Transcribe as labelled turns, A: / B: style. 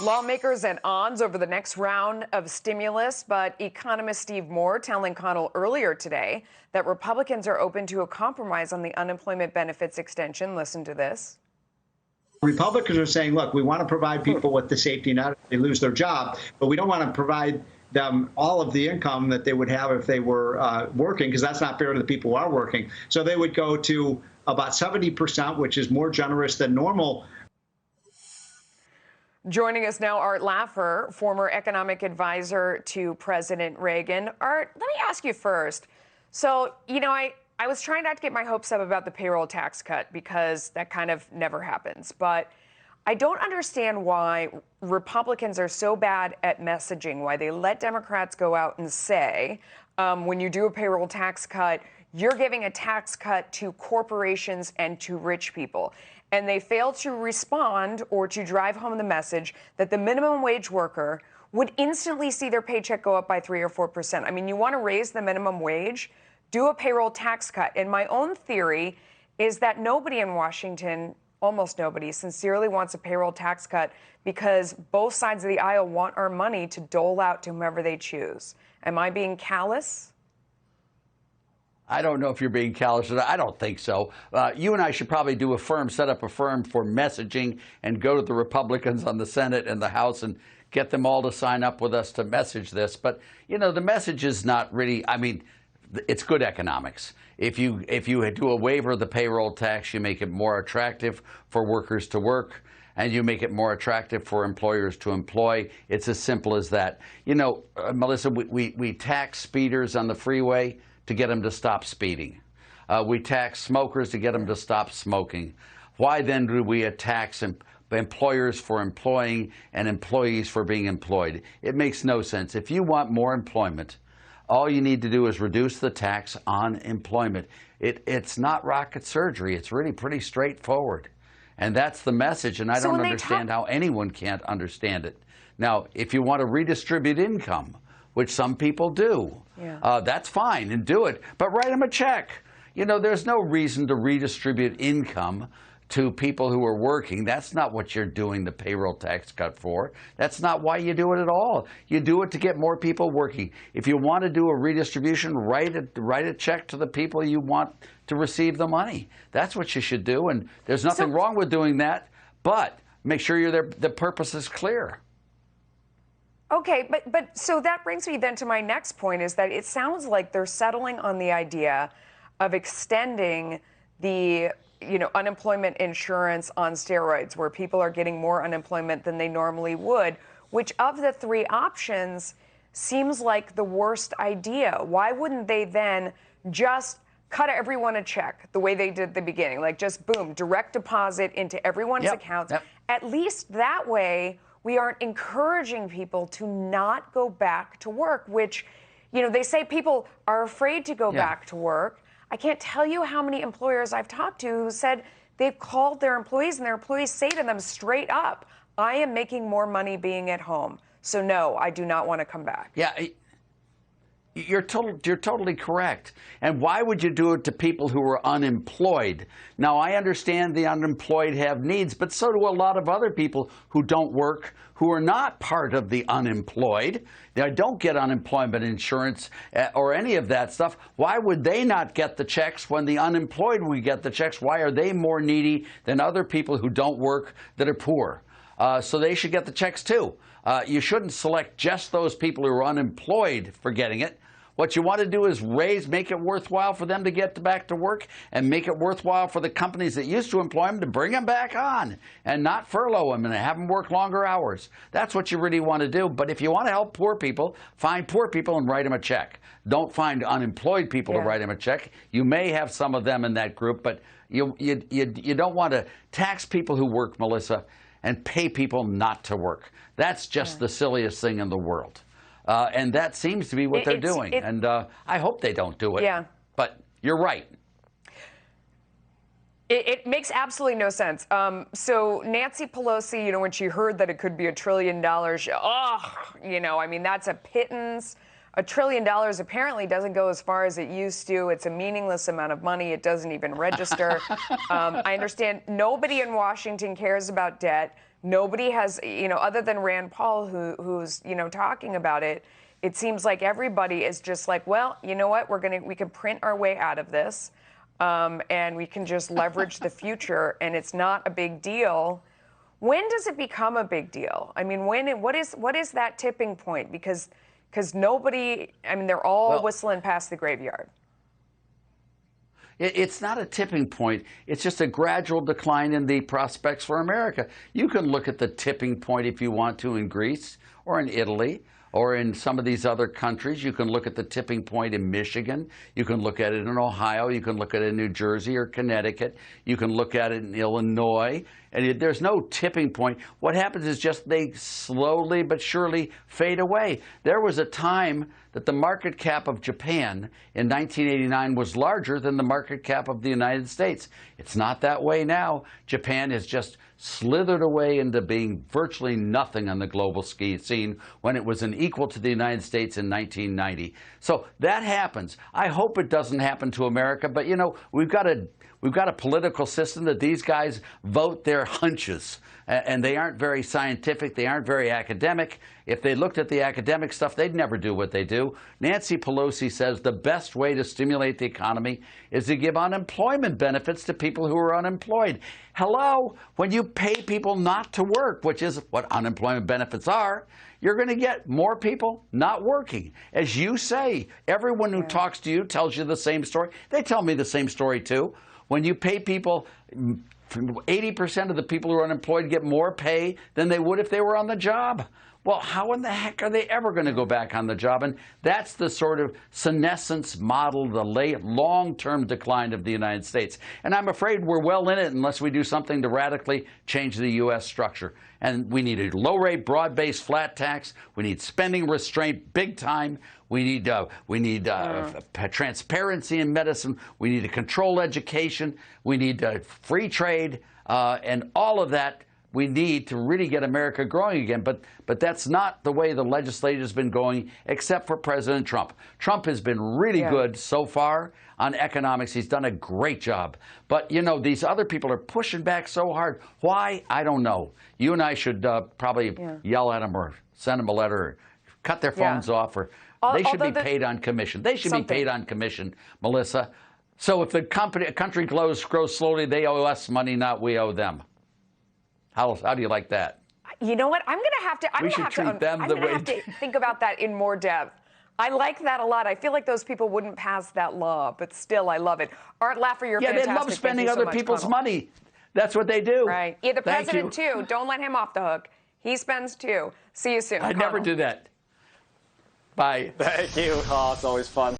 A: Lawmakers at odds over the next round of stimulus, but economist Steve Moore telling Connell earlier today that Republicans are open to a compromise on the unemployment benefits extension. Listen to this.
B: Republicans are saying, look, we want to provide people with the safety net if they lose their job, but we don't want to provide them all of the income that they would have if they were working, because that's not fair to the people who are working. So they would go to about 70%, which is more generous than normal.
A: Joining us now, Art Laffer, former economic advisor to President Reagan. Art, let me ask you first. So, I was trying not to get my hopes up about the payroll tax cut because that kind of never happens. But I don't understand why Republicans are so bad at messaging, why they let Democrats go out and say, when you do a payroll tax cut, you're giving a tax cut to corporations and to rich people. And they fail to respond or to drive home the message that the minimum wage worker would instantly see their paycheck go up by 3 or 4%. I mean, you want to raise the minimum wage, do a payroll tax cut. And my own theory is that nobody in Washington, almost nobody, sincerely wants a payroll tax cut because both sides of the aisle want our money to dole out to whomever they choose. Am I being callous?
C: I don't know if you're being callous or not. I don't think so. You and I should probably do set up a firm for messaging and go to the Republicans on the Senate and the House and get them all to sign up with us to message this. But, the message is not really, it's good economics. If you do a waiver of the payroll tax, you make it more attractive for workers to work, and you make it more attractive for employers to employ. It's as simple as that. Melissa, we tax speeders on the freeway to get them to stop speeding. We tax smokers to get them to stop smoking. Why then do we tax employers for employing and employees for being employed? It makes no sense. If you want more employment, all you need to do is reduce the tax on employment. It's not rocket surgery. It's really pretty straightforward. And that's the message, and I don't understand how anyone can't understand it. Now, if you want to redistribute income, which some people do, that's fine, and do it. But write them a check. There's no reason to redistribute income to people who are working. That's not what you're doing the payroll tax cut for. That's not why you do it at all. You do it to get more people working. If you want to do a redistribution, write a check to the people you want to receive the money. That's what you should do, and there's nothing wrong with doing that, but make sure the purpose is clear.
A: Okay, but so that brings me then to my next point, is that it sounds like they're settling on the idea of extending the unemployment insurance on steroids, where people are getting more unemployment than they normally would, which of the three options seems like the worst idea. Why wouldn't they then just cut everyone a check the way they did at the beginning, like just boom, direct deposit into everyone's accounts? At least that way, we aren't encouraging people to not go back to work, which, they say people are afraid to go back to work. I can't tell you how many employers I've talked to who said they've called their employees and their employees say to them straight up, I am making more money being at home. So no, I do not want to come back.
C: Yeah. You're totally correct. And why would you do it to people who are unemployed? Now, I understand the unemployed have needs, but so do a lot of other people who don't work, who are not part of the unemployed. They don't get unemployment insurance or any of that stuff. Why would they not get the checks when the unemployed would get the checks? Why are they more needy than other people who don't work that are poor? So they should get the checks too. You shouldn't select just those people who are unemployed for getting it. What you want to do is make it worthwhile for them to get back to work, and make it worthwhile for the companies that used to employ them to bring them back on and not furlough them and have them work longer hours. That's what you really want to do. But if you want to help poor people, find poor people and write them a check. Don't find unemployed people to write them a check. You may have some of them in that group, but you don't want to tax people who work, Melissa, and pay people not to work. That's just the silliest thing in the world. And that seems to be what they're doing. And I hope they don't do it.
A: Yeah.
C: But you're right.
A: It makes absolutely no sense. So Nancy Pelosi, when she heard that it could be $1 trillion, that's a pittance. $1 trillion apparently doesn't go as far as it used to. It's a meaningless amount of money. It doesn't even register. I understand nobody in Washington cares about debt. nobody has, other than Rand Paul, who's, talking about it. It seems like everybody is just like, well, you know what? We can print our way out of this, and we can just leverage the future, and it's not a big deal. When does it become a big deal? I mean, what is that tipping point? Because nobody, they're all whistling past the graveyard.
C: It's not a tipping point. It's just a gradual decline in the prospects for America. You can look at the tipping point if you want to in Greece or in Italy or in some of these other countries. You can look at the tipping point in Michigan. You can look at it in Ohio. You can look at it in New Jersey or Connecticut. You can look at it in Illinois. And there's no tipping point. What happens is just they slowly but surely fade away. There was a time that the market cap of Japan in 1989 was larger than the market cap of the United States. It's not that way now. Japan has just slithered away into being virtually nothing on the global scene when it was equal to the United States in 1990. So that happens. I hope it doesn't happen to America, but we've got a political system that these guys vote their hunches, and they aren't very scientific. They aren't very academic. If they looked at the academic stuff, they'd never do what they do. Nancy Pelosi says the best way to stimulate the economy is to give unemployment benefits to people who are unemployed. Hello? When you pay people not to work, which is what unemployment benefits are, you're going to get more people not working. As you say, everyone who talks to you tells you the same story. They tell me the same story, too. When you pay people, 80% of the people who are unemployed get more pay than they would if they were on the job. Well, how in the heck are they ever going to go back on the job? And that's the sort of senescence model, the long-term decline of the United States. And I'm afraid we're well in it unless we do something to radically change the U.S. structure. And we need a low-rate, broad-based flat tax. We need spending restraint big time. We need transparency in medicine. We need to control education. We need free trade, and all of that we need to really get America growing again. But that's not the way the legislature has been going, except for President Trump. Trump has been really good so far on economics. He's done a great job. But, these other people are pushing back so hard. Why? I don't know. You and I should probably yell at them or send them a letter or cut their phones off. Or they should be paid on commission. They should be paid on commission, Melissa. So if the country grows slowly, they owe us money, not we owe them. How do you like that?
A: You know what? I'm going to have to. I'm going to have to think about that in more depth. I like that a lot. I feel like those people wouldn't pass that law, but still, I love it. Art Laffer, you're fantastic.
C: Yeah, they love spending other people's money. That's what they do.
A: Right. Yeah, the president, too. Don't let him off the hook. He spends, too. See you soon.
C: I never do that. Bye.
D: Thank you. Oh, it's always fun.